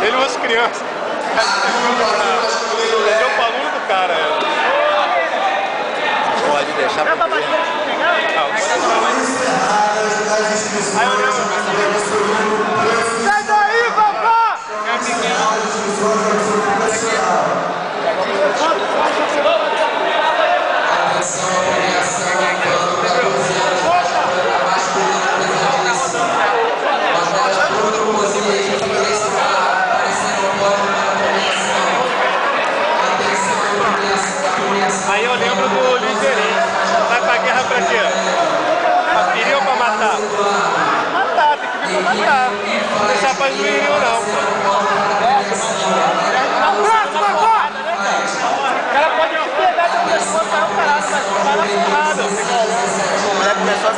Ele usa criança. Deu o bagulho do cara. Pode deixar pra ver. Sai daí, papá! Aí eu lembro do Ligeirinho. Vai pra guerra pra quê? Pra ferir ou pra matar? Matar, tem que vir pra matar. Não deixar pra juízo não, pô. Abraço, papá! O cara pode te pegar, ter um pescoço, sair um caralho, mas vai na porrada. O moleque começou a